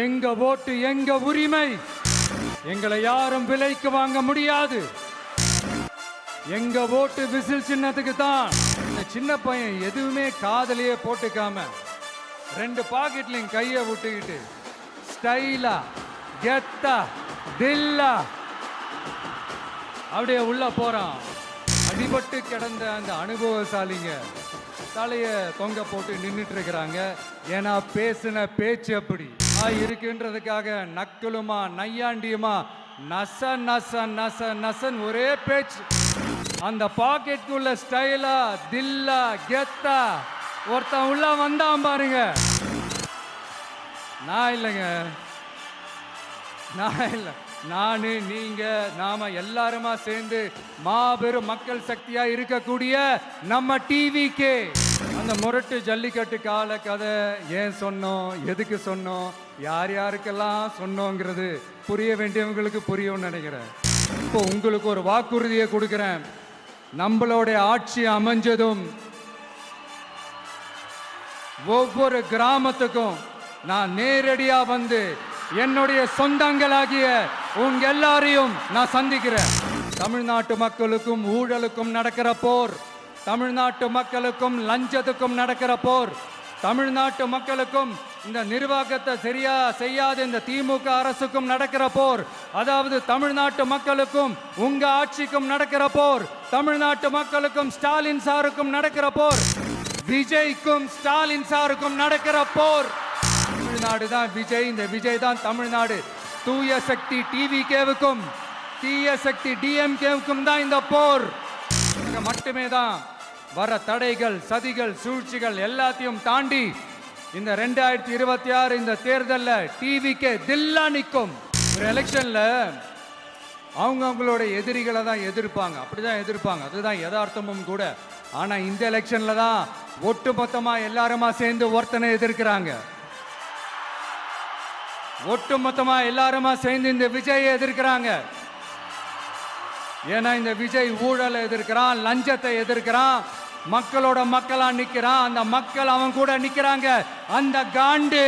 எங்க ஓட்டு எங்க உரிமை. எங்களை யாரும் விலைக்கு வாங்க முடியாது. எங்க ஓட்டு விசில் சின்னத்துக்கு தான். இந்த சின்ன பையன் எதுவுமே காதலியே போட்டுக்காம 2 பாக்கெட்லையும் கையை விட்டுக்கிட்டு ஸ்டைலா கெத்தா தில்லா அப்படியே உள்ள போறான். அடிபட்டு கிடந்த அந்த அனுபவசாலிங்க தலைய தொங்க போட்டு நின்றுட்டு இருக்கிறாங்க. ஏன்னா பேசின பேச்சு அப்படி இருக்குன்றதுக்காக நக்கலுமா நையாண்டியுமா நச நச நச நசன் ஒரே பேச்சு. அந்த பாக்கெட்டுக்குள்ள ஸ்டைலா தில்லா கெத்தா ஒருத்தன் உள்ள வந்தான் பாருங்க. நான் இல்லைங்க, நான் இல்லை, நானு நீங்க நாம எல்லாருமா சேர்ந்து மாபெரும் மக்கள் சக்தியா இருக்கக்கூடிய நம்ம டிவிக்கு அந்த முரட்டு ஜல்லிக்கட்டு கால கதை ஏன் சொன்னோம், எதுக்கு சொன்னோம், யார் யாருக்கெல்லாம் சொன்னோங்கிறது புரிய வேண்டியவங்களுக்கு புரியும் நினைக்கிறேன். இப்போ உங்களுக்கு ஒரு வாக்குறுதியை கொடுக்கிறேன். நம்மளுடைய ஆட்சி அமைஞ்சதும் ஒவ்வொரு கிராமத்துக்கும் நான் நேரடியா வந்து என்னுடைய சொந்தங்களாகிய உங்க எல்லாரையும் நான் சந்திக்கிறேன். தமிழ்நாட்டு மக்களுக்கும் ஊழலுக்கும் நடக்கிற போர், தமிழ்நாட்டு மக்களுக்கும் லஞ்சத்துக்கும் நடக்கிற போர், தமிழ்நாட்டு மக்களுக்கும் இந்த நிர்வாகத்தை சரியா செய்யாத இந்த திமுக அரசுக்கும் நடக்கிற போர், அதாவது தமிழ்நாட்டு மக்களுக்கும் உங்க ஆட்சிக்கும் நடக்கிற போர், தமிழ்நாட்டு மக்களுக்கும் ஸ்டாலின் சாருக்கும் நடக்கிற போர், விஜய்க்கும் ஸ்டாலின் சாருக்கும் நடக்கிற போர். தமிழ்நாடு தான் விஜய், இந்த விஜய் தான் தமிழ்நாடு. தூய சக்தி டிவிகேவுக்கும் தீய சக்தி டிஎம்கேவுக்கும் தான் இந்த போர். மட்டுமே தான் வர தடைகள் சதிகள் சூழ்ச்சிகள் எல்லாத்தையும் தாண்டி இந்த 2026 இந்த தேர்தலில் டிவிகே தில்லா நிற்கும். ஒரு எலெக்ஷன்ல அவங்களோட எதிரிகளை தான் எதிர்ப்பாங்க, அப்படிதான் எதிர்ப்பாங்க, அதுதான் யதார்த்தமும் கூட. ஆனா இந்த எலெக்ஷன்ல தான் ஒட்டுமொத்தமா எல்லாருமா சேர்ந்து ஒருத்தனை எதிர்க்கிறாங்க. ஒட்டுமொத்தமா எல்லாருமா சேர்ந்து இந்த விஜயை எதிர்க்கிறாங்க. ஏன்னா இந்த விஜய் ஊழலை எதிர்க்கிறான், லஞ்சத்தை எதிர்க்கிறான், மக்களோட மக்களா நிக்கிறான். அந்த மக்கள் அவன் கூட நிக்கிறாங்க. அந்த காண்டு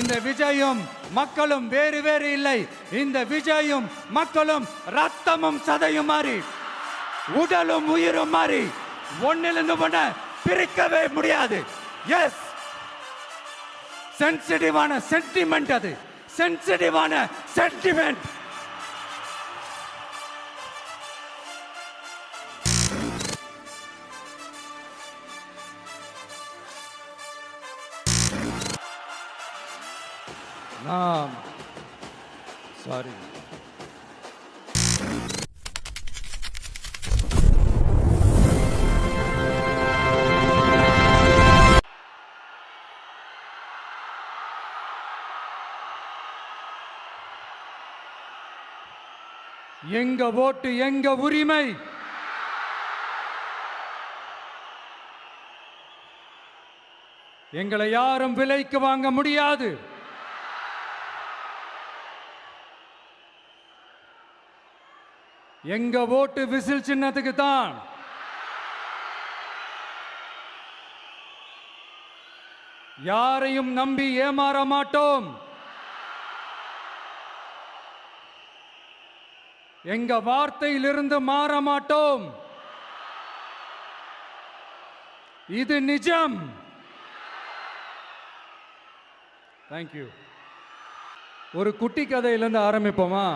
இந்த விஜயும் மக்களும் வேறு வேறு இல்லை. இந்த விஜயும் மக்களும் ரத்தமும் சதையும் மாறி உடலும் உயிரும் மாறி ஒன்னிலிருந்து ஒண்ண பிரிக்கவே முடியாது. எஸ், சென்சிட்டிவான சென்டிமெண்ட், அது சென்சிட்டிவான சென்டிமெண்ட். சாரி, எங்க ஓட்டு எங்க உரிமை. எங்களை யாரும் விலைக்கு வாங்க முடியாது. எங்க ஓட்டு விசில் சின்னத்துக்கு தான். யாரையும் நம்பி ஏமாற மாட்டோம். எங்க வார்த்தையிலிருந்து மாற மாட்டோம். இது நிஜம். தேங்க்யூ. ஒரு குட்டி கதையிலிருந்து ஆரம்பிப்போமா?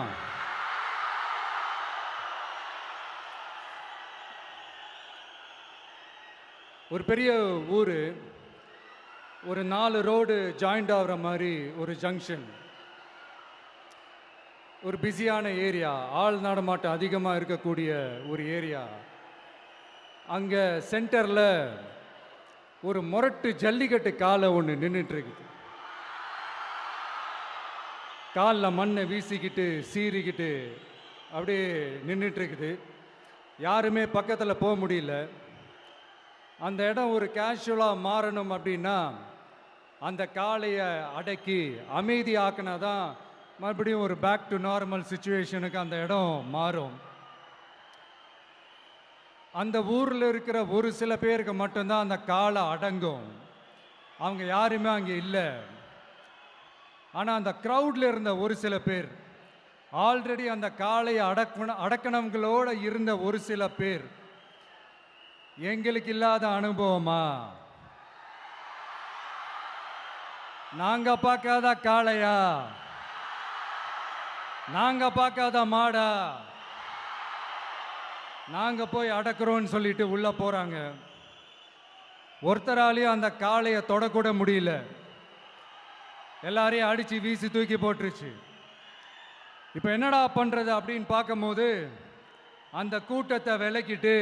ஒரு பெரிய ஊர், ஒரு 4 ரோடு ஜாயிண்ட் ஆகிற மாதிரி ஒரு ஜங்ஷன், ஒரு பிஸியான ஏரியா, ஆள் நடமாட்டம் அதிகமாக இருக்கக்கூடிய ஒரு ஏரியா. அங்கே சென்டரில் ஒரு முரட்டு ஜல்லிக்கட்டு காலை ஒன்று நின்றுட்டு இருக்குது. காலில் மண்ணை வீசிக்கிட்டு சீறிக்கிட்டு அப்படியே நின்றுட்டு இருக்குது. யாருமே பக்கத்தில் போக முடியல. அந்த இடம் ஒரு கேஷுவலாக மாறணும் அப்படின்னா அந்த காளையை அடக்கி அமைதி ஆக்கினா தான் மறுபடியும் ஒரு பேக் டு நார்மல் சுச்சுவேஷனுக்கு அந்த இடம் மாறும். அந்த ஊரில் இருக்கிற ஒரு சில பேருக்கு மட்டும்தான் அந்த காளை அடங்கும். அவங்க யாருமே அங்கே இல்லை. ஆனா அந்த கிரவுட்ல இருந்த ஒரு சில பேர், ஆல்ரெடி அந்த காளையை அடக்கணங்களோட இருந்த ஒரு சில பேர், எங்களுக்கு இல்லாத அனுபவமா, நாங்க பார்க்காத காளையா, நாங்க பார்க்காத மாடா, நாங்க போய் அடக்குறோம்னு சொல்லிட்டு உள்ள போறாங்க. ஒருத்தராலையும் அந்த காளையை தொடக்கூட முடியல. எல்லாரையும் அடிச்சு வீசி தூக்கி போட்டுருச்சு. இப்ப என்னடா பண்றது அப்படின்னு பார்க்கும்போது அந்த கூட்டத்தை விலக்கிட்டு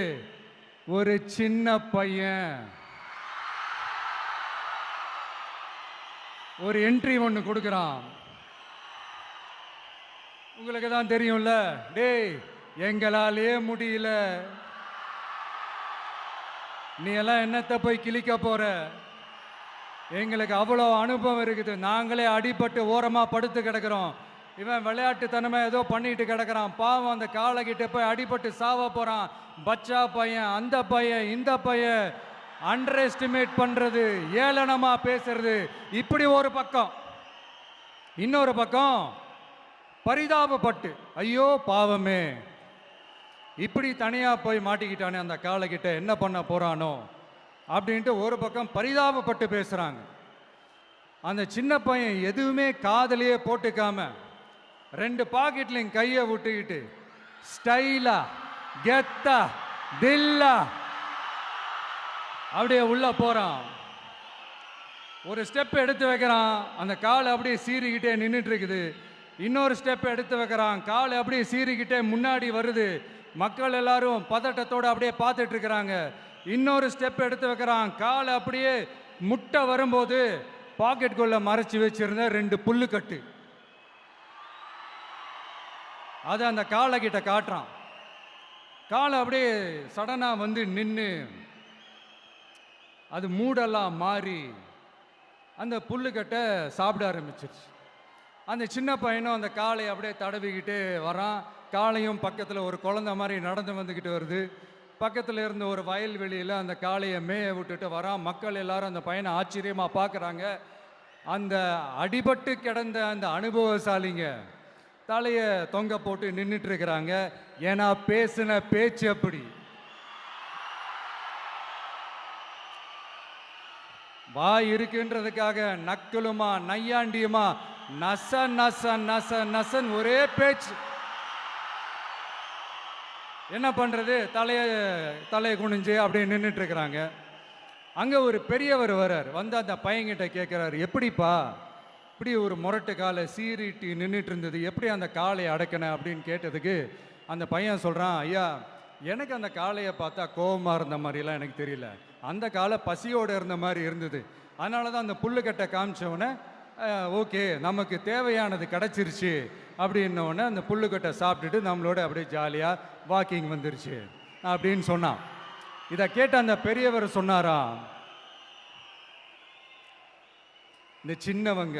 ஒரு சின்ன பையன் ஒரு என்ட்ரி ஒன்று கொடுக்குறான். உங்களுக்கு தான் தெரியும்ல, டேய் எங்களாலே முடியல, நீ எல்லாம் என்னத்தை போய் கிழிக்க போற, எங்களுக்கு அவ்வளோ அனுபவம் இருக்குது, நாங்களே அடிபட்டு ஓரமா படுத்து கிடக்கிறோம், இவன் விளையாட்டுத்தனமா ஏதோ பண்ணிட்டு கிடக்கிறான், பாவம் அந்த காளைகிட்ட போய் அடிபட்டு சாவ போறான், பச்சா பையன், அந்த பையன், இந்த பையன், அண்டர் எஸ்டிமேட் பண்றது, ஏளனமா பேசுறது, இப்படி ஒரு பக்கம். இன்னொரு பக்கம் பரிதாபப்பட்டு, ஐயோ பாவமே, இப்படி தனியா போய் மாட்டிக்கிட்டானே அந்த காளைகிட்ட, என்ன பண்ண போறானோ அப்படின்ட்டு ஒரு பக்கம் பரிதாபப்பட்டு பேசுறாங்க. அந்த சின்ன பையன் எதுவுமே காதலையே போட்டுக்காம 2 பாக்கெட்லையும் கையை விட்டுக்கிட்டு ஸ்டைலா கெத்தா தில்லா அப்படியே உள்ள போறான். ஒரு ஸ்டெப் எடுத்து வைக்கிறான், அந்த கால் அப்படியே சீறிக்கிட்டே நின்றுட்டு இருக்குது. இன்னொரு ஸ்டெப் எடுத்து வைக்கிறான், கால் அப்படியே சீறிக்கிட்டே முன்னாடி வருது. மக்கள் எல்லாரும் பதட்டத்தோடு அப்படியே பார்த்துட்டு இருக்கிறாங்க. இன்னொரு ஸ்டெப் எடுத்து வைக்கிறான், கால் அப்படியே முட்டை வரும்போது பாக்கெட்டுக்குள்ள மறைச்சி வச்சிருந்த 2 புல்லுக்கட்டு அதை அந்த காலை கிட்ட காட்டுறான். காலை அப்படியே சடனா வந்து நின்று அது மூடெல்லாம் மாறி அந்த புல்லுக்கட்டை சாப்பிட ஆரம்பிச்சிருச்சு. அந்த சின்ன பையனும் அந்த காளை அப்படியே தடவிக்கிட்டு வரான். காளையும் பக்கத்தில் ஒரு குழந்தை மாதிரி நடந்து வந்துக்கிட்டு வருது. பக்கத்தில் இருந்த ஒரு வயல்வெளியில் அந்த காளையை மேய விட்டுட்டு வரான். மக்கள் எல்லாரும் அந்த பையனை ஆச்சரியமாக பார்க்குறாங்க. அந்த அடிபட்டு கிடந்த அந்த அனுபவசாலிங்க தலையை தொங்க போட்டு நின்றுட்டு இருக்கிறாங்க. ஏன்னா பேசின பேச்சு அப்படி. வாய் இருக்குன்றதுக்காக நக்கலுமா நையாண்டியுமா நச நச நச நசன் ஒரே பேச்சு. என்ன பண்றது, தலையை குனிஞ்சு அப்படியே நின்றுட்டு இருக்கிறாங்க. அங்க ஒரு பெரியவர் வர்றார். வந்து அந்த பையன்கிட்ட கேட்கிறாரு, எப்படிப்பா இப்படி ஒரு முரட்டு காலை சீறிட்டு நின்றுட்டு இருந்தது, எப்படி அந்த காளையை அடக்கின அப்படின்னு கேட்டதுக்கு அந்த பையன் சொல்றான், ஐயா எனக்கு அந்த காளையை பார்த்தா கோபமா இருந்த மாதிரிலாம் எனக்கு தெரியல, அந்த காலை பசியோடு இருந்த மாதிரி இருந்தது, அதனால தான் அந்த புல்லுக்கட்டை காமிச்சவொடனே ஓகே நமக்கு தேவையானது கிடச்சிருச்சு அப்படின்னோடனே அந்த புல்லுக்கட்டை சாப்பிட்டுட்டு நம்மளோட அப்படியே ஜாலியாக வாக்கிங் வந்துருச்சு அப்படின்னு சொன்னான். இதை கேட்ட அந்த பெரியவர் சொன்னாராம், இந்த சின்னவங்க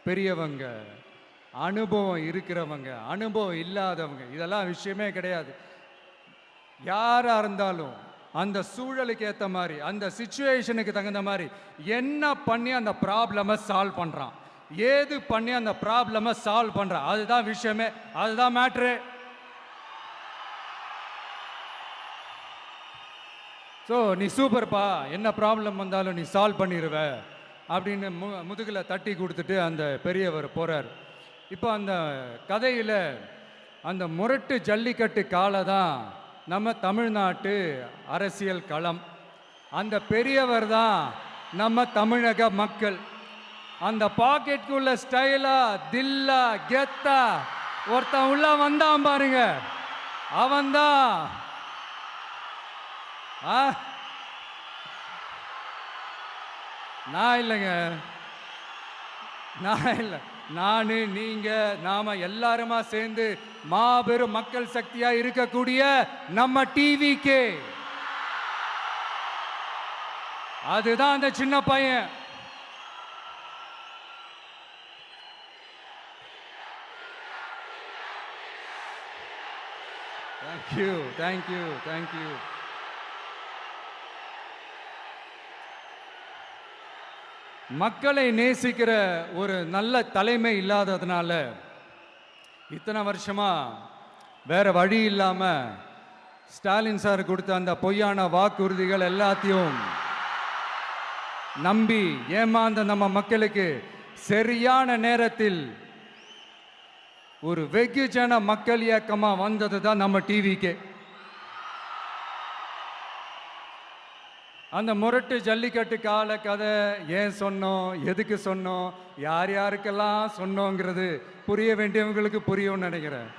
பெரியவங்க அனுபவம் இருக்கிறவங்க அனுபவம் இல்லாதவங்க இதெல்லாம் விஷயமே கிடையாது. யாரா இருந்தாலும் அந்த சூழலுக்கு ஏற்ற மாதிரி அந்த சிச்சுவேஷனுக்கு தகுந்த மாதிரி என்ன பண்ணி அந்த ப்ராப்ளமை சால்வ் பண்றான், ஏது பண்ணி அந்த ப்ராப்ளமை சால்வ் பண்றான், அதுதான் விஷயமே, அதுதான் மேட்ரு. ஸோ நீ சூப்பர்ப்பா, என்ன ப்ராப்ளம் வந்தாலும் நீ சால்வ் பண்ணிடுவ அப்படின்னு முதுகில் தட்டி கொடுத்துட்டு அந்த பெரியவர் போறார். இப்போ அந்த கதையில் அந்த முரட்டு ஜல்லிக்கட்டு காலை தான் நம்ம தமிழ்நாட்டு அரசியல் களம். அந்த பெரியவர் தான் நம்ம தமிழக மக்கள். அந்த பாக்கெட்டுக்குள்ள ஸ்டைலா தில்லா கெத்தா ஒருத்தன் உள்ள வந்தான் பாருங்க, அவன்தான் நான் இல்லைங்க, நான் இல்லை, நானு நீங்க நாம எல்லாருமா சேர்ந்து மாபெரும் மக்கள் சக்தியா இருக்கக்கூடிய நம்ம டிவிக்கு, அதுதான் அந்த சின்ன பையன். Thank you thank you thank you. மக்களை நேசிக்கிற ஒரு நல்ல தலைமை இல்லாததுனால இத்தனை வருஷமா வேற வழி இல்லாம ஸ்டாலின் சார் கொடுத்த அந்த பொய்யான வாக்குறுதிகள் எல்லாத்தையும் நம்பி ஏமாந்த நம்ம மக்களுக்கு சரியான நேரத்தில் ஒரு வெகுஜன மக்கள் இயக்கமா வந்தது தான் நம்ம டிவிக்கு. அந்த முரட்டு ஜல்லிக்கட்டு கால கதை ஏன் சொன்னோம், எதுக்கு சொன்னோம், யார் யாருக்கெல்லாம் சொன்னோங்கிறது புரிய வேண்டியவங்களுக்கு புரியும்னு நினைக்கிறேன்.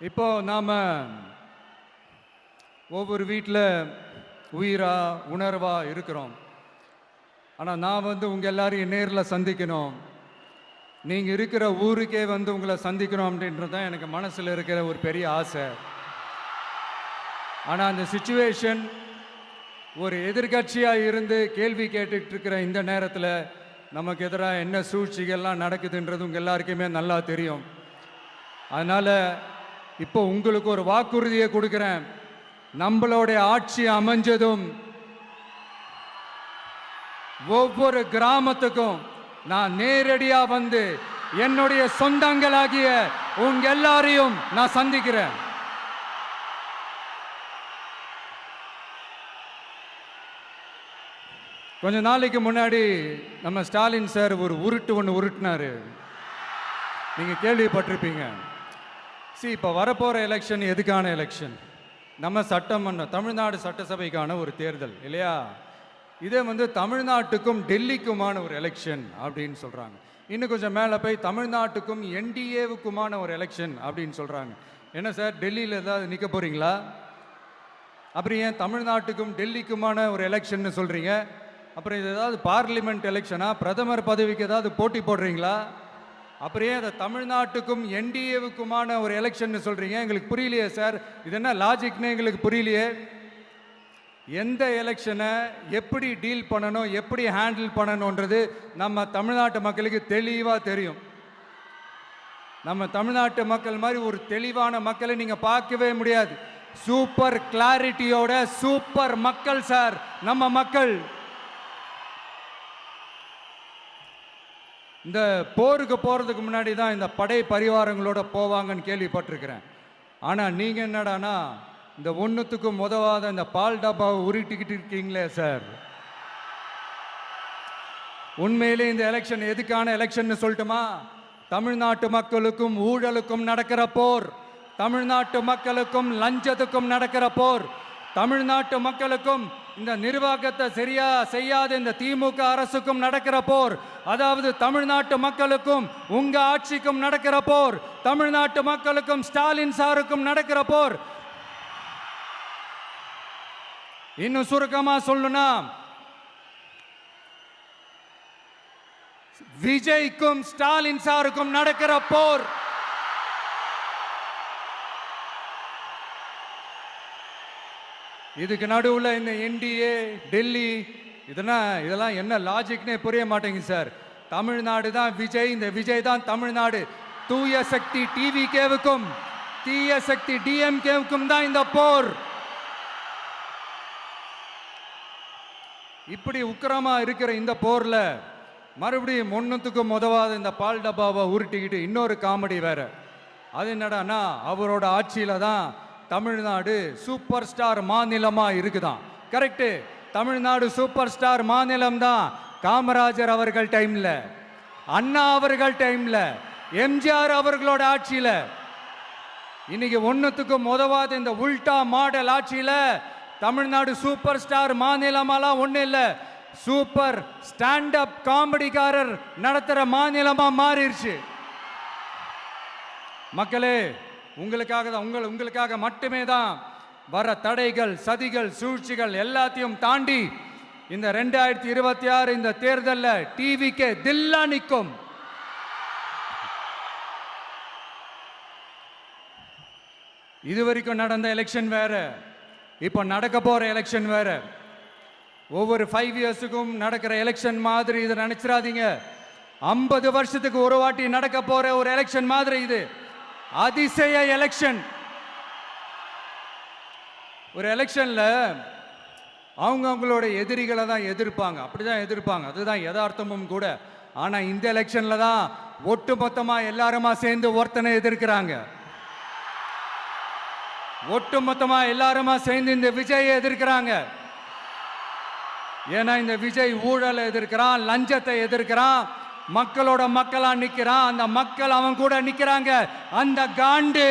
இப்போ நாம ஒவ்வொரு வீட்டில் உயிரா உணர்வா இருக்கிறோம். ஆனால் நான் உங்கள் எல்லாரையும் நேரில் சந்திக்கணும், நீங்கள் இருக்கிற ஊருக்கே உங்களை சந்திக்கணும் அப்படின்றது தான் எனக்கு மனசில் இருக்கிற ஒரு பெரிய ஆசை. ஆனால் அந்த சிச்சுவேஷன் ஒரு எதிர்கட்சியாக இருந்து கேள்வி கேட்டுட்டு இருக்கிற இந்த நேரத்தில் நமக்கு எதிராக என்ன சூழ்ச்சிகள்லாம் நடக்குதுன்றது உங்கள் எல்லாருக்குமே நல்லா தெரியும். அதனால் இப்போ உங்களுக்கு ஒரு வாக்குறுதியை கொடுக்குறேன். நம்மளுடைய ஆட்சி அமைஞ்சதும் ஒவ்வொரு கிராமத்துக்கும் நான் நேரடியா என்னுடைய சொந்தங்களாகிய உங்க எல்லாரையும் நான் சந்திக்கிறேன். கொஞ்ச நாளைக்கு முன்னாடி நம்ம ஸ்டாலின் சார் ஒரு ஒன்று உருட்டினாரு, நீங்க கேள்விப்பட்டிருப்பீங்க. இப்போ வரப்போற எலெக்ஷன் எதுக்கான எலெக்ஷன்? நம்ம சட்டமன்ற தமிழ்நாடு சட்டசபைக்கான ஒரு தேர்தல் இல்லையா? இதே தமிழ்நாட்டுக்கும் டெல்லிக்குமான ஒரு எலெக்ஷன் அப்படின்னு சொல்றாங்க. இன்னும் கொஞ்சம் மேலே போய் தமிழ்நாட்டுக்கும் என்டிஏவுக்குமான ஒரு எலெக்ஷன் அப்படின்னு சொல்றாங்க. என்ன சார், டெல்லியில் ஏதாவது நிற்க போறீங்களா? அப்புறம் ஏன் தமிழ்நாட்டுக்கும் டெல்லிக்குமான ஒரு எலெக்ஷன் சொல்றீங்க? அப்புறம் இது ஏதாவது பார்லிமெண்ட் எலெக்ஷனா? பிரதமர் பதவிக்கு ஏதாவது போட்டி போடுறீங்களா? அப்புறம் ஏன் அதை தமிழ்நாட்டுக்கும் என்டிஏவுக்குமான ஒரு எலெக்ஷன் சொல்றீங்க? எங்களுக்கு புரியலையே சார், இது என்ன லாஜிக்னு எங்களுக்கு புரியலையே. எந்த எலெக்ஷனை எப்படி டீல் பண்ணணும், எப்படி ஹேண்டில் பண்ணணுன்றது நம்ம தமிழ்நாட்டு மக்களுக்கு தெளிவாக தெரியும். நம்ம தமிழ்நாட்டு மக்கள் மாதிரி ஒரு தெளிவான மக்களை நீங்கள் பார்க்கவே முடியாது. சூப்பர் கிளாரிட்டியோட சூப்பர் மக்கள் சார் நம்ம மக்கள். இந்த போருக்கு போகிறதுக்கு முன்னாடி தான் இந்த படை பரிவாரங்களோட போவாங்கன்னு கேள்விப்பட்டிருக்கிறேன். ஆனால் நீங்கள் என்னடானா இந்த ஒன்றுத்துக்கும் உதவாத இந்த பால் டப்பாவை உருட்டிக்கிட்டு இருக்கீங்களே சார். உண்மையிலே இந்த எலெக்ஷன் எதுக்கான எலெக்ஷன் சொல்லட்டுமா? தமிழ்நாட்டு மக்களுக்கும் ஊழலுக்கும் நடக்கிற போர், தமிழ்நாட்டு மக்களுக்கும் லஞ்சத்துக்கும் நடக்கிற போர், தமிழ்நாட்டு மக்களுக்கும் இந்த நிர்வாகத்தை சரியா செய்யாத இந்த திமுக அரசுக்கும் நடக்கிற போர், அதாவது தமிழ்நாட்டு மக்களுக்கும் உங்க ஆட்சிக்கும் நடக்கிற போர், தமிழ்நாட்டு மக்களுக்கும் ஸ்டாலின் சாருக்கும் நடக்கிற போர். இன்னும் சுருக்கமா சொல்லணும்னா விஜய்க்கும் ஸ்டாலின் சாருக்கும் நடக்கிற போர். இதுக்கு நடுவுல இந்த என்டிஏ டெல்லி இதெல்லாம் என்ன லாஜிக்னே புரிய மாட்டேங்குது சார். தமிழ்நாடு தான் விஜய், இந்த விஜய் தான் தமிழ்நாடு. தூய சக்தி டிவிகேவுக்கும் தீய சக்தி டிஎம்கேவுக்கும் தான் இந்த போர். இப்படி உக்கிரமா இருக்கிற இந்த போர்ல மறுபடியும் ஒன்றுத்துக்கும் உதவாத இந்த பால் டப்பாவை உருட்டிக்கிட்டு இன்னொரு காமெடி வேற. அது என்னடானா, அவரோட ஆட்சியில தான் தமிழ்நாடு சூப்பர் ஸ்டார் மாநிலமா இருக்குதான். கரெக்டு, தமிழ்நாடு சூப்பர் ஸ்டார் மாநிலம் தான். காமராஜர் அவர்கள் டைம்ல, அண்ணா அவர்கள் டைம்ல, எம்ஜிஆர் அவர்களோட ஆட்சியில. இன்னைக்கு ஒன்றுத்துக்கும் உதவாத இந்த உல்டா மாடல் ஆட்சியில தமிழ்நாடு சூப்பர் ஸ்டார் மாநிலமாலாம் ஒண்ணு இல்ல, சூப்பர் ஸ்டாண்ட் அப் காமெடிக்காரர் நடத்துற மாநிலமா மாறிடுச்சு. மக்களே, உங்களுக்காக மட்டுமே தான் வர தடைகள், சதிகள், சூழ்ச்சிகள் எல்லாத்தையும் தாண்டி இந்த 2026 இந்த தேர்தலில் டிவிக்கு தில்லா நிற்கும். இதுவரைக்கும் நடந்த எலெக்ஷன் வேற, இப்போ நடக்க போற எலெக்ஷன் வேற. ஒவ்வொரு 5 இயர்ஸுக்கும் நடக்கிற எலெக்ஷன் மாதிரி இதை நினைச்சிடாதீங்க. 50 வருஷத்துக்கு ஒரு வாட்டி நடக்க போற ஒரு எலெக்ஷன் மாதிரி இது. அதிசய எலெக்ஷன். ஒரு எலெக்ஷன்ல அவங்களோட எதிரிகளை தான் எதிர்ப்பாங்க, அப்படிதான் எதிர்ப்பாங்க, அதுதான் யதார்த்தமும் கூட. ஆனா இந்த எலெக்ஷன்ல தான் ஒட்டு மொத்தமா எல்லாருமா சேர்ந்து ஒருத்தனை எதிர்க்கிறாங்க. ஒட்டு மொத்தமா எல்லாருமா சேர்ந்து இந்த விஜயை எதிர்க்கிறாங்க. ஏன்னா இந்த விஜய் ஊழலை எதிர்க்கிறான், லஞ்சத்தை எதிர்க்கிறான், மக்களோட மக்களா நிக்கிறான். அந்த மக்கள் அவன் கூட நிக்கிறாங்க. அந்த காண்டு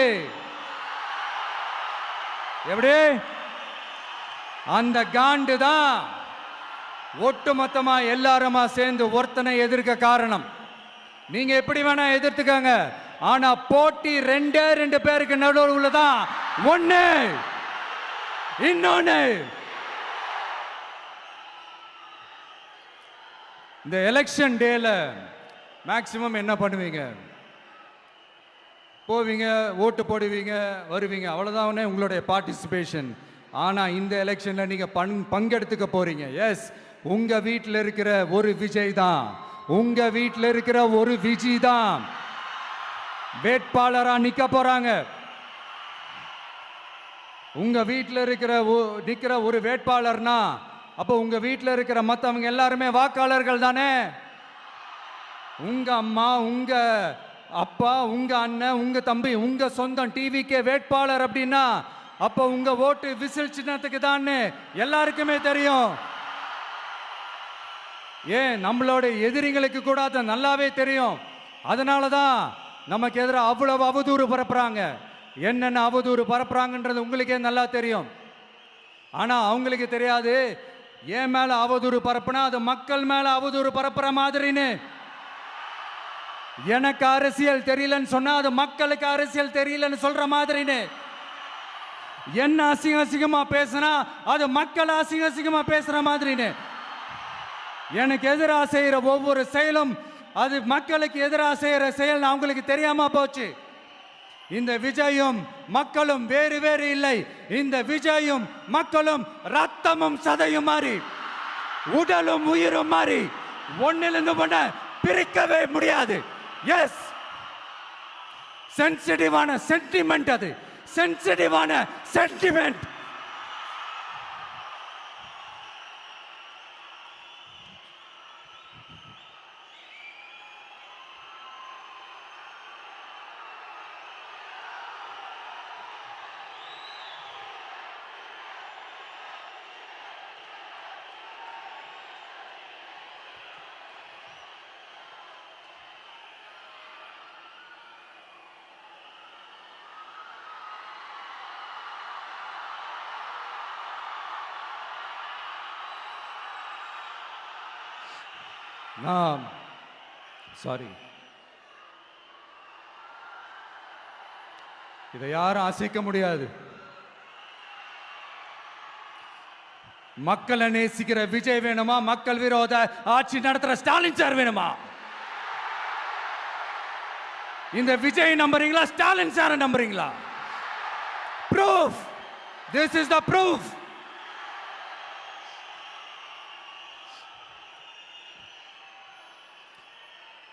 எப்படி அந்த காண்டு தான் ஒட்டு மொத்தமா எல்லாருமா சேர்ந்து ஒருத்தனை எதிர்க்க காரணம். நீங்க எப்படி வேணா எதிர்த்துக்காங்க, ஆனா போட்டி ரெண்டு பேருக்கு நடுவுல தான். ஒண்ணு இன்னொன்னு இந்த எலெக்ஷன் டேல மேக்சிமம் என்ன பண்ணுவீங்க? போவீங்க, ஓட்டு போடுவீங்க, வருவீங்க, அவ்வளவுதான் உங்களுடைய பார்ட்டிசிபேஷன். ஆனா இந்த எலெக்ஷன்ல நீங்க பங்கெடுத்துக்க போறீங்க. எஸ், உங்க வீட்டில் இருக்கிற ஒரு விஜய் தான், உங்க வீட்டில் இருக்கிற ஒரு விஜய் தான் வேட்பாளரா நிக்க போறாங்க. உங்க வீட்டில் நிக்கிற ஒரு வேட்பாளர்னா அப்போ உங்க வீட்டில் இருக்கிற மற்றவங்க எல்லாருமே வாக்காளர்கள் தானே. உங்க அம்மா, உங்க அப்பா, உங்க அண்ணன், உங்க தம்பி, உங்க சொந்தம் டிவிக்கே வேட்பாளர் அப்படின்னா அப்போ உங்க ஓட்டு விசில் சின்னத்துக்கு தான் எல்லாருக்குமே தெரியும். ஏன் நம்மளோட எதிரிங்களுக்கு கூட அது நல்லாவே தெரியும். அதனாலதான் நமக்கு எதிராக அவ்வளவு அவதூறு பரப்புறாங்க. என்னென்ன அவதூறு பரப்புறாங்கன்றது உங்களுக்கே நல்லா தெரியும். ஆனா அவங்களுக்கு தெரியாது ஏன் மேல அவதூறு பரப்புனா அது மக்கள் மேல அவதூறு பரப்புற மாதிரின்னு. எனக்கு அரசியல் தெரியலன்னு சொன்னா அது மக்களுக்கு அரசியல் தெரியலன்னு சொல்ற மாதிரின்னு. என்ன அசிங்கமா பேசினா அது மக்கள் அசிங்கமா பேசுற மாதிரின்னு. எனக்கு எதிராக செய்யற ஒவ்வொரு செயலும் அது மக்களுக்கு எதிராக செய்யற செயல் அவங்களுக்கு தெரியாம போச்சு. இந்த விஜயும் மக்களும் வேறு வேறு இல்லை. இந்த விஜயும் மக்களும் ரத்தமும் சதையும் மாறி, உடலும் உயிரும் மாறி, ஒன்னிலிருந்து ஒண்ண பிரிக்கவே முடியாது. எஸ், சென்சிட்டிவான சென்டிமெண்ட், அது சென்சிட்டிவான சென்டிமெண்ட். சாரி, இதை யாரும் அசைக்க முடியாது. மக்களை நேசிக்கிற விஜய் வேணுமா? மக்கள் விரோத ஆட்சி நடத்துற ஸ்டாலின் சார் வேணுமா? இந்த விஜய் நம்புறீங்களா, ஸ்டாலின் சார் நம்புறீங்களா? Proof, this is the proof.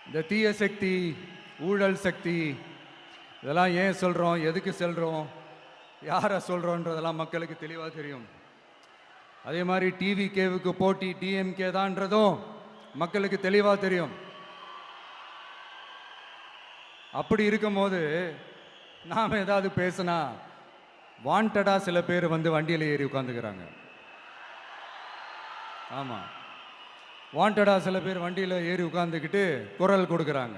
இந்த தீய சக்தி, ஊழல் சக்தி, இதெல்லாம் ஏன் சொல்றோம், எதுக்கு சொல்றோம், யாரை சொல்றோன்றதெல்லாம் மக்களுக்கு தெளிவாக தெரியும். அதே மாதிரி டிவிகேவுக்கு போட்டி டிஎம்கே தான்றதும் மக்களுக்கு தெளிவாக தெரியும். அப்படி இருக்கும்போது நாம் ஏதாவது பேசினா வாண்டடா சில பேர் வண்டியில் ஏறி உட்காந்துக்கிறாங்க. ஆமாம், வாண்டடா சில பேர் வண்டியில் ஏறி உட்காந்துக்கிட்டு குரல் கொடுக்குறாங்க.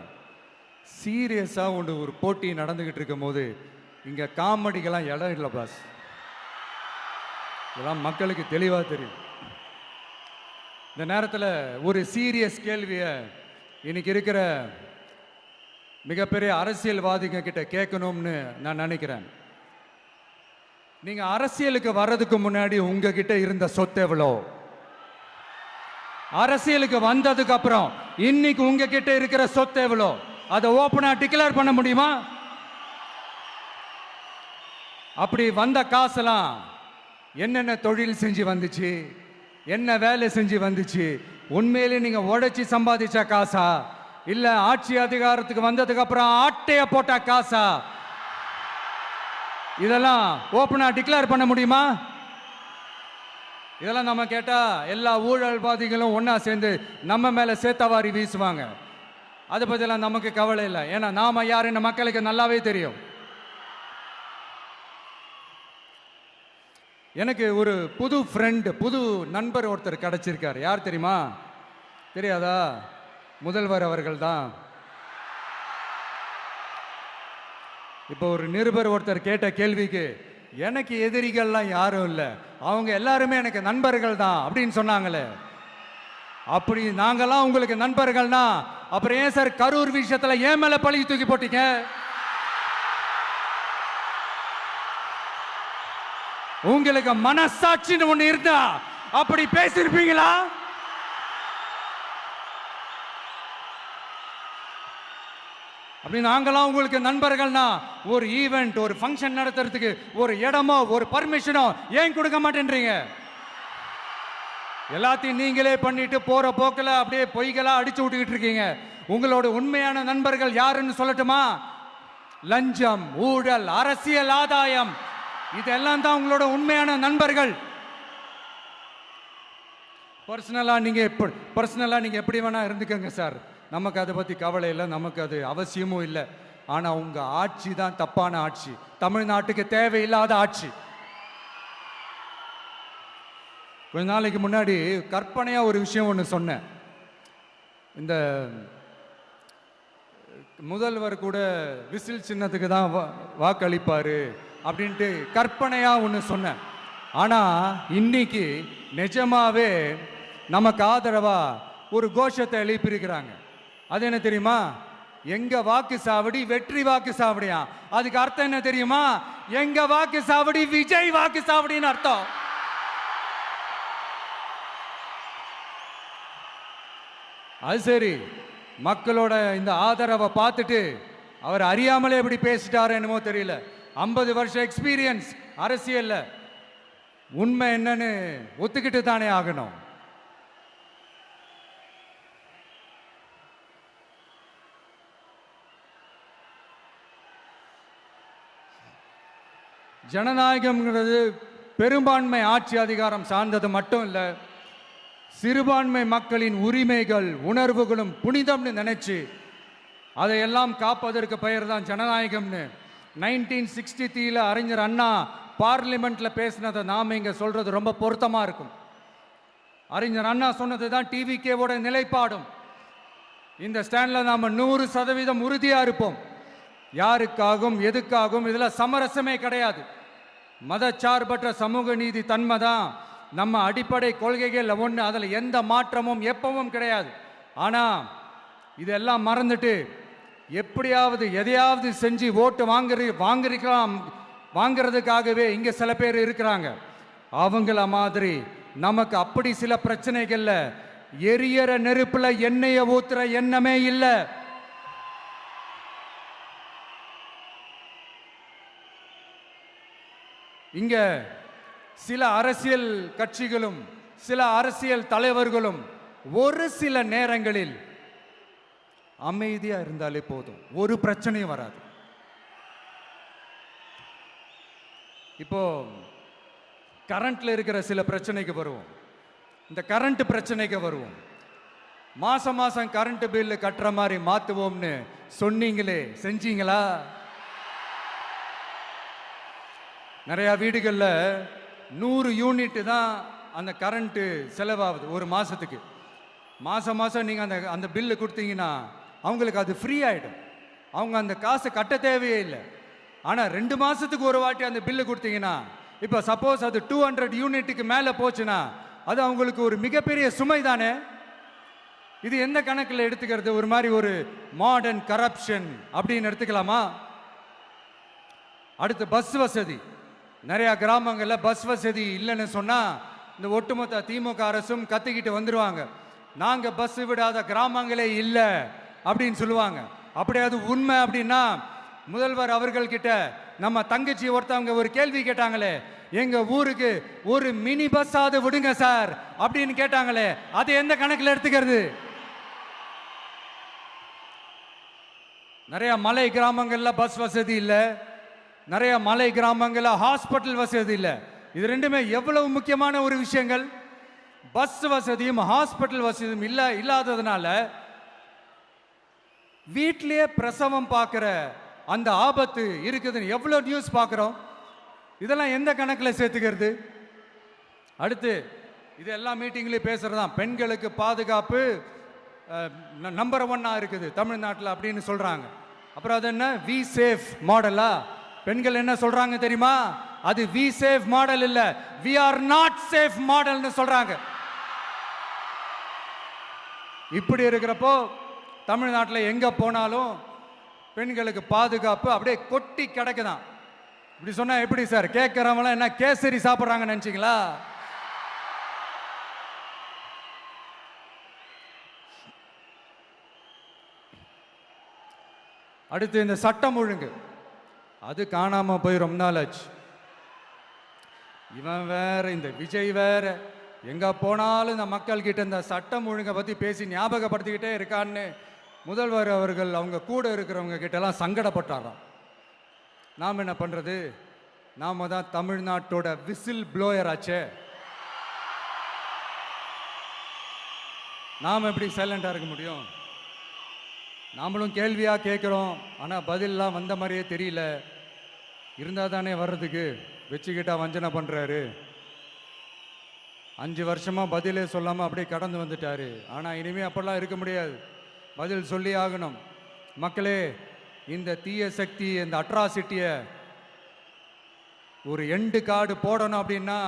சீரியஸாக ஒரு போட்டி நடந்துக்கிட்டு இருக்கும் போது இங்கே காமெடிக்கெல்லாம் இடம் இல்லை பாஸ். இதெல்லாம் மக்களுக்கு தெளிவாக தெரியும். இந்த நேரத்தில் ஒரு சீரியஸ் கேள்வியை இன்னைக்கு இருக்கிற மிகப்பெரிய அரசியல்வாதிங்க கிட்ட கேட்கணும்னு நான் நினைக்கிறேன். நீங்கள் அரசியலுக்கு வர்றதுக்கு முன்னாடி உங்ககிட்ட இருந்த சொத்து எவ்வளோ? அரசியலுக்கு வந்ததுக்கு அப்புறம் இன்னைக்கு உங்ககிட்ட இருக்கிற சொத்து எவ்வளோ? அதை ஓப்பனா டிக்ளேர் பண்ண முடியுமா? அப்படி வந்த காசெல்லாம் என்னென்ன தொழில் செஞ்சு வந்துச்சு, என்ன வேலை செஞ்சு வந்துச்சு, உண்மையிலே நீங்க உழைச்சி சம்பாதிச்ச காசா, இல்ல ஆட்சி அதிகாரத்துக்கு வந்ததுக்கு அப்புறம் ஆட்டைய போட்ட காசா? இதெல்லாம் ஓப்பனா டிக்ளேர் பண்ண முடியுமா? இதெல்லாம் நம்ம கேட்டா எல்லா ஊழல்வாதிகளும் ஒண்ணா சேர்ந்து நம்ம மேல சேத்தவாரி வீசுவாங்க. அதை பத்திலாம் நமக்கு கவலை இல்லை. ஏன்னா நாம யாருன்னு மக்களுக்கு நல்லாவே தெரியும். எனக்கு ஒரு புது ஃப்ரெண்டு, புது நண்பர் ஒருத்தர் கிடைச்சிருக்கார். யார் தெரியுமா? தெரியாதா? முதல்வர் அவர்கள் தான். இப்போ ஒரு நிருபர் ஒருத்தர் கேட்ட கேள்விக்கு, எனக்கு எதிரிகள்லாம் யாரும் இல்லை, அவங்க எல்லாருமே எனக்கு நண்பர்கள் தான் அப்படின்னு சொன்னாங்களே. அப்படி நாங்கெல்லாம் உங்களுக்கு நண்பர்கள்னா அப்புறம் ஏன் சார் கரூர் விஷயத்துல ஏன் மேல பழி தூக்கி போட்டீங்க? உங்களுக்கு மனசாட்சின்னு ஒண்ணு இருந்தா அப்படி பேசிருப்பீங்களா? அப்படி நாங்களாம் உங்களுக்கு நண்பர்கள்னா ஒரு ஈவெண்ட், ஒரு ஃபங்க்ஷன் நடத்துறதுக்கு ஒரு இடமோ ஒரு பர்மிஷனோ ஏன் கொடுக்க மாட்டேன்றீங்க? எல்லாத்தையும் நீங்களே பண்ணிட்டு போற போக்கில் அப்படியே பொய்களா அடிச்சு விட்டுக்கிட்டு இருக்கீங்க. உங்களோட உண்மையான நண்பர்கள் யாருன்னு சொல்லட்டுமா? லஞ்சம், ஊழல், அரசியல் ஆதாயம், இதெல்லாம் தான் உங்களோட உண்மையான நண்பர்கள். பர்சனலா நீங்க எப்படி வேணா இருந்துக்கங்க சார், நமக்கு அதை பத்தி கவலை இல்லை, நமக்கு அது அவசியமும் இல்லை. ஆனா உங்க ஆட்சி தான் தப்பான ஆட்சி, தமிழ்நாட்டுக்கு தேவையில்லாத ஆட்சி. கொஞ்ச நாளைக்கு முன்னாடி கற்பனையா ஒரு விஷயம் ஒன்று சொன்னேன். இந்த முதல்வர் கூட விசில் சின்னத்துக்கு தான் வாக்களிப்பாரு அப்படின்ட்டு கற்பனையா ஒன்று சொன்னேன். ஆனா இன்னைக்கு நிஜமாவே நமக்கு ஆதரவா ஒரு கோஷத்தை எழுப்பியிருக்கிறாங்க. அது என்ன தெரியுமா? எங்க வாக்கு சாவடி வெற்றி வாக்கு சாவடியா. அதுக்கு அர்த்தம் என்ன தெரியுமா? எங்க வாக்கு சாவடி விஜய் வாக்கு சாவடின்னு அர்த்தம். அது சரி, மக்களோட இந்த ஆதரவை பார்த்துட்டு அவர் அறியாமலே எப்படி பேசிட்டாரு என்னமோ தெரியல. 50 வருஷம் எக்ஸ்பீரியன்ஸ் அரசியல்ல, உண்மை என்னன்னு ஒத்துக்கிட்டு தானே ஆகணும். ஜனநாயகம்ங்கிறது பெரும்பான்மை ஆட்சி அதிகாரம் சார்ந்தது மட்டும் இல்லை, சிறுபான்மை மக்களின் உரிமைகள் உணர்வுகளும் புனிதம்னு நினைச்சு அதையெல்லாம் காப்பதற்கு பெயர் தான் ஜனநாயகம்னு 1963 அறிஞர் அண்ணா பார்லிமெண்ட்ல பேசினதை நாம இங்க சொல்றது ரொம்ப பொருத்தமா இருக்கும். அறிஞர் அண்ணா சொன்னது தான் டிவிகேவோட நிலைப்பாடும். இந்த ஸ்டாண்ட்ல நாம 100% உறுதியா இருப்போம். யாருக்காகவும் எதுக்காகவும் இதுல சமரசமே கிடையாது. மதச்சார்பற்ற சமூக நீதி தன்மை தான் நம்ம அடிப்படை கொள்கைகள் ஒன்று, அதில் எந்த மாற்றமும் எப்பவும் கிடையாது. ஆனால் இதெல்லாம் மறந்துட்டு எப்படியாவது எதையாவது செஞ்சு ஓட்டு வாங்கிறதுக்காகவே இங்கே சில பேர் இருக்கிறாங்க. அவங்கள மாதிரி நமக்கு அப்படி சில பிரச்சனைகள்ல எரியற நெருப்புல எண்ணெயை ஊத்துற எண்ணமே இல்லை. இங்க சில அரசியல் கட்சிகளும் சில அரசியல் தலைவர்களும் ஒரு சில நேரங்களில் அமைதியா இருந்தாலே போதும், ஒரு பிரச்சனையும் வராது. இப்போ கரண்ட்ல இருக்கிற சில பிரச்சனைக்கு வருவோம். இந்த கரண்ட் பிரச்சனைக்கு வருவோம். மாசம் மாசம் கரண்ட் பில் கட்டுற மாதிரி மாத்துவோம்னு சொன்னீங்களே, செஞ்சீங்களா? நிறைய வீடுகளில் 100 யூனிட் தான் அந்த கரண்ட்டு செலவாகுது ஒரு மாதத்துக்கு. மாதம் மாதம் நீங்கள் அந்த பில்லு கொடுத்தீங்கன்னா அவங்களுக்கு அது ஃப்ரீ ஆகிடும். அவங்க அந்த காசை கட்ட தேவையே இல்லை. ஆனால் 2 மாதத்துக்கு ஒரு வாட்டி அந்த பில்லு கொடுத்தீங்கன்னா, இப்போ சப்போஸ் அது 200 யூனிட்டுக்கு மேலே போச்சுன்னா அது அவங்களுக்கு ஒரு மிகப்பெரிய சுமை தானே. இது எந்த கணக்கில் எடுத்துக்கிறது? ஒரு மாதிரி ஒரு மாடர்ன் கரப்ஷன் அப்படின்னு எடுத்துக்கலாமா? அடுத்து பஸ் வசதி. நிறைய கிராமங்களில் பஸ் வசதி இல்லைன்னு சொன்னால் இந்த ஒட்டுமொத்த திமுக அரசும் கத்திக்கிட்டு வந்துடுவாங்க. நாங்கள் பஸ் விடாத கிராமங்களே இல்லை அப்படின்னு சொல்லுவாங்க. அப்படி அது உண்மை அப்படின்னா முதல்வர் அவர்கள்கிட்ட நம்ம தங்கச்சி ஒருத்தவங்க ஒரு கேள்வி கேட்டாங்களே, எங்க ஊருக்கு ஒரு மினி பஸ்ஸாவது விடுங்க சார் அப்படின்னு கேட்டாங்களே, அது எந்த கணக்கில் எடுத்துக்கிறது? நிறைய மலை கிராமங்கள்ல பஸ் வசதி இல்லை, நிறைய மலை கிராமங்களில் ஹாஸ்பிட்டல் வசதி இல்லை. இது ரெண்டுமே எவ்வளவு முக்கியமான ஒரு விஷயங்கள். பஸ் வசதியும் ஹாஸ்பிட்டல் வசதியும் இல்லாததுனால வீட்டிலேயே பிரசவம் பார்க்குற அந்த ஆபத்து இருக்குதுன்னு எவ்வளோ நியூஸ் பார்க்குறோம். இதெல்லாம் எந்த கணக்கில் சேர்த்துக்கிறது? அடுத்து இது எல்லா மீட்டிங்லேயும் பேசுகிறது தான், பெண்களுக்கு பாதுகாப்பு நம்பர் 1 இருக்குது தமிழ்நாட்டில் அப்படின்னு சொல்கிறாங்க. அப்புறம் அது என்ன, வி சேஃப் மாடலா? பெண்கள் என்ன சொல்கிறாங்க தெரியுமா? அது வி சேஃப் மாடல் இல்லை, வி ஆர் நாட் சேஃப் மாடல்னு சொல்கிறாங்க. இப்படி இருக்கிறப்போ தமிழ்நாட்டில் எங்கே போனாலும் பெண்களுக்கு பாதுகாப்பு அப்படியே கொட்டி கிடக்குதான். இப்படி சொன்னா எப்படி சார்? கேட்கறவங்களாம் என்ன கேசரி சாப்பிட்றாங்கன்னு நினைச்சிங்களா? அடுத்து இந்த சட்டம் ஒழுங்கு, அது காணாம போய் ரொம்ப நாள் ஆச்சு. இவன் வேற, இந்த விஜய் வேற, எங்க போனாலும் இந்த மக்கள் கிட்ட இந்த சட்டம் ஒழுங்கை பத்தி பேசி ஞாபகப்படுத்திக்கிட்டே இருக்கான்னு முதல்வர் அவர்கள் அவங்க கூட இருக்கிறவங்க கிட்ட எல்லாம் சங்கடப்பட்டாராம். நாம் என்ன பண்றது? நாம தான் தமிழ்நாட்டோட விசில் ப்ளோயர் ஆச்சே. நாம் எப்படி சைலண்டா இருக்க முடியும்? நாமளும் கேள்வியா கேட்குறோம், ஆனால் பதிலெலாம் வந்த மாதிரியே தெரியல. இருந்தால் தானே வர்றதுக்கு, வச்சுக்கிட்டா வஞ்சனை பண்ணுறாரு. 5 வருஷமாக பதிலே சொல்லாமல் அப்படியே கடந்து வந்துட்டாரு. ஆனால் இனிமேல் அப்படிலாம் இருக்க முடியாது, பதில் சொல்லி ஆகணும். மக்களே, இந்த தீய சக்தி, இந்த அட்ராசிட்டியை ஒரு எண்டு கார்டு போடணும் அப்படின்னா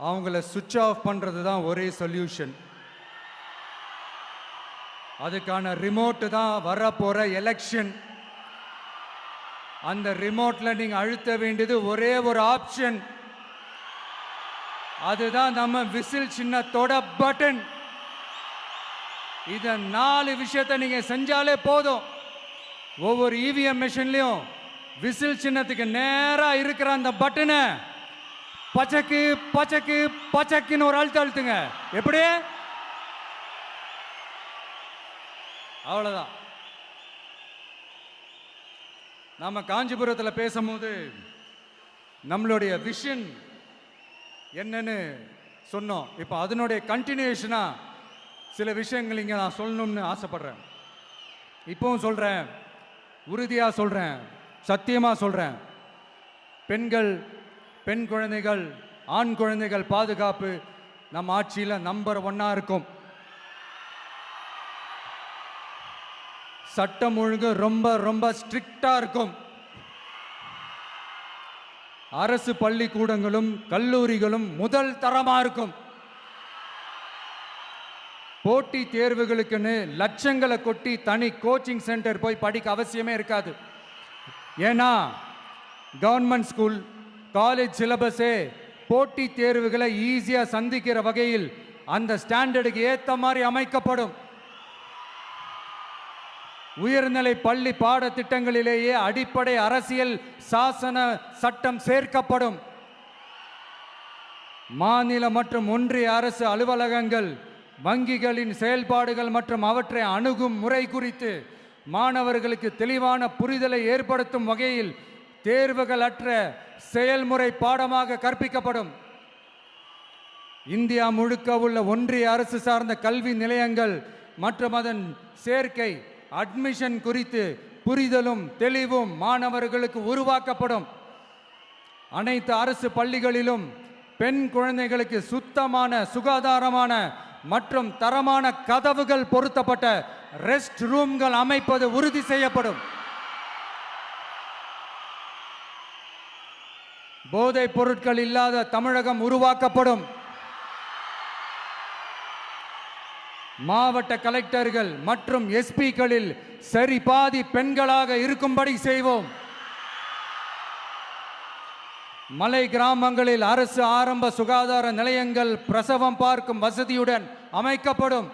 அவங்கள சுவிட்ச் ஆஃப் பண்ணுறது தான் ஒரே சொல்யூஷன். அதுக்கான ரிமோட்டு தான் வரப்போற எலெக்ஷன். அந்த ரிமோட்ல நீங்க அழுத்த வேண்டியது ஒரே ஒரு ஆப்ஷன், அதுதான் நம்ம விசில் சின்னத்தோட பட்டன். இத 4 விஷயத்தை நீங்க செஞ்சாலே போதும். ஒவ்வொரு இவிஎம் மிஷின்லயும் விசில் சின்னத்துக்கு நேரா இருக்கிற அந்த பட்டனை பச்சக்கு பச்சக்கு பச்சக்குன்னு ஒரு அழுத்துங்க. எப்படி? அவ்வளவுதான். நாம காஞ்சிபுரத்தில் பேசும்போது நம்மளுடைய விஷன் என்னன்னு சொன்னோம். இப்போ அதனுடைய கண்டினியூஷனா சில விஷயங்கள் இங்க நான் சொல்லணும்னு ஆசைப்படுறேன். இப்பவும் சொல்றேன், உறுதியா சொல்றேன், சத்தியமா சொல்றேன். பெண்கள், பெண் குழந்தைகள், ஆண் குழந்தைகள் பாதுகாப்பு நம்ம ஆட்சியில் நம்பர் 1 இருக்கும். சட்டம் ஒழுங்கு ரொம்ப ரொம்ப ஸ்ட்ரிக்டா இருக்கும். அரசு பள்ளிக்கூடங்களும் கல்லூரிகளும் முதல் தரமா இருக்கும். போட்டி தேர்வுகளுக்குன்னு லட்சங்களை கொட்டி தனி கோச்சிங் சென்டர் போய் படிக்க அவசியமே இருக்காது. ஏன்னா கவர்மெண்ட் ஸ்கூல், காலேஜ் சிலபஸே போட்டி தேர்வுகளை ஈஸியா சந்திக்கிற வகையில் அந்த ஸ்டாண்டர்டுக்கு ஏத்த மாதிரி அமைக்கப்படும். உயர்நிலை பள்ளி பாடத்திட்டங்களிலேயே அடிப்படை அரசியல் சாசன சட்டம் சேர்க்கப்படும். மாநில மற்றும் ஒன்றிய அரசு அலுவலகங்கள், வங்கிகளின் செயல்பாடுகள் மற்றும் அவற்றை அணுகும் முறை குறித்து மாணவர்களுக்கு தெளிவான புரிதலை ஏற்படுத்தும் வகையில் தேர்வுகள் அற்ற செயல்முறை பாடமாக கற்பிக்கப்படும். இந்தியா முழுக்க உள்ள ஒன்றிய அரசு சார்ந்த கல்வி நிலையங்கள் மற்றும் அதன் சேர்க்கை அட்மிஷன் குறித்து புரிதலும் தெளிவும் மாணவர்களுக்கு உருவாக்கப்படும். அனைத்து அரசு பள்ளிகளிலும் பெண் குழந்தைகளுக்கு சுத்தமான, சுகாதாரமான மற்றும் தரமான கதவுகள் பொருத்தப்பட்ட ரெஸ்ட் ரூம்கள் அமைப்பது உறுதி செய்யப்படும். போதைப் பொருட்கள் இல்லாத தமிழகம் உருவாக்கப்படும். மாவட்ட கலெக்டர்கள் மற்றும் எஸ்பிக்களில் சரி பாதி பெண்களாக இருக்கும்படி செய்வோம். மலை கிராமங்களில் அரசு ஆரம்ப சுகாதார நிலையங்கள் பிரசவம் பார்க்கும் வசதியுடன் அமைக்கப்படும்.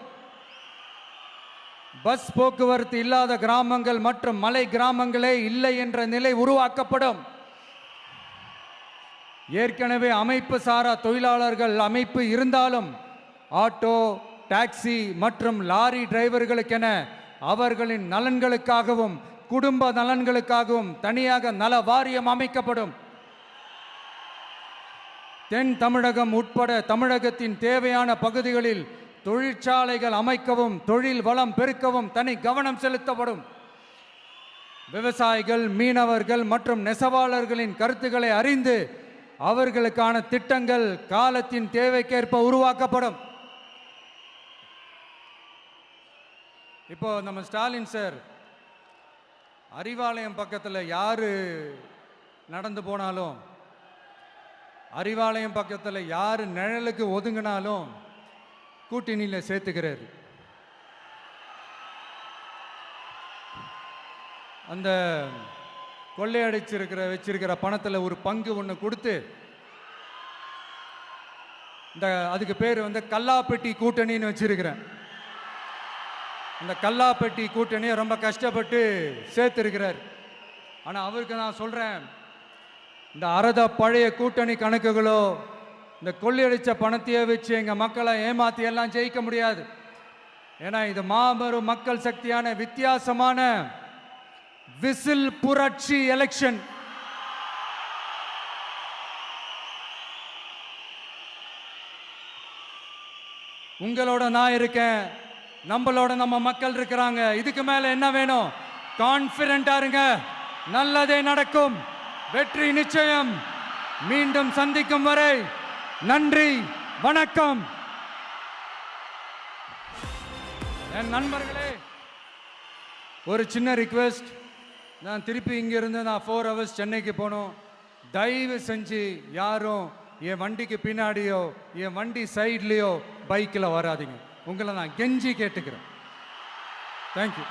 பஸ் போக்குவரத்து இல்லாத கிராமங்கள் மற்றும் மலை கிராமங்களே இல்லை என்ற நிலை உருவாக்கப்படும். ஏற்கனவே அமைப்பு சாரா தொழிலாளர்கள் அமைப்பு இருந்தாலும் ஆட்டோ, டாக்ஸி மற்றும் லாரி டிரைவர்களுக்கென அவர்களின் நலன்களுக்காகவும் குடும்ப நலன்களுக்காகவும் தனியாக நல வாரியம் அமைக்கப்படும். தென் தமிழகம் உட்பட தமிழகத்தின் தேவையான பகுதிகளில் தொழிற்சாலைகள் அமைக்கவும் தொழில் வளம் பெருக்கவும் தனி கவனம் செலுத்தப்படும். விவசாயிகள், மீனவர்கள் மற்றும் நெசவாளர்களின் கருத்துக்களை அறிந்து அவர்களுக்கான திட்டங்கள் காலத்தின் தேவைக்கேற்ப உருவாக்கப்படும். இப்போ நம்ம ஸ்டாலின் சார் அறிவாலயம் பக்கத்தில் யாரு நடந்து போனாலும், அறிவாலயம் பக்கத்தில் யாரு நிழலுக்கு ஒதுங்கினாலும் கூட்டணியில் சேர்த்துக்கிறார். அந்த வச்சிருக்கிற பணத்தில் ஒரு பங்கு ஒன்று கொடுத்து அதுக்கு பேர் கல்லாப்பெட்டி கூட்டணின்னு வச்சிருக்கிறேன். அந்த கல்லாப்பெட்டி கூட்டணியை ரொம்ப கஷ்டப்பட்டு சேர்த்திருக்கிறார். ஆனால் அவருக்கு நான் சொல்றேன், இந்த அறத பழைய கூட்டணி கணக்குகளோ இந்த கொள்ளையடிச்ச பணத்தையே வச்சு எங்க மக்களை ஏமாத்தி எல்லாம் ஜெயிக்க முடியாது. ஏன்னா இது மாபெரும் மக்கள் சக்தியான வித்தியாசமான விசில் புரட்சி எலெக்ஷன். உங்களோட நான் இருக்கேன், நம்மளோட நம்ம மக்கள் இருக்கிறாங்க. இதுக்கு மேல என்ன வேணும்? கான்பிடென்ட்டா இருங்க, நல்லதே நடக்கும், வெற்றி நிச்சயம். மீண்டும் சந்திக்கும் வரை நன்றி, வணக்கம். என் நண்பர்களே, ஒரு சின்ன ரிக்வெஸ்ட். நான் திருப்பி இங்கிருந்து 4 hours சென்னைக்கு போகணும். தயவு செஞ்சு யாரும் என் வண்டிக்கு பின்னாடியோ என் வண்டி சைட்லேயோ பைக்கில் வராதிங்க. உங்களை நான் கெஞ்சி கேட்டுக்கிறேன். தேங்க்யூ.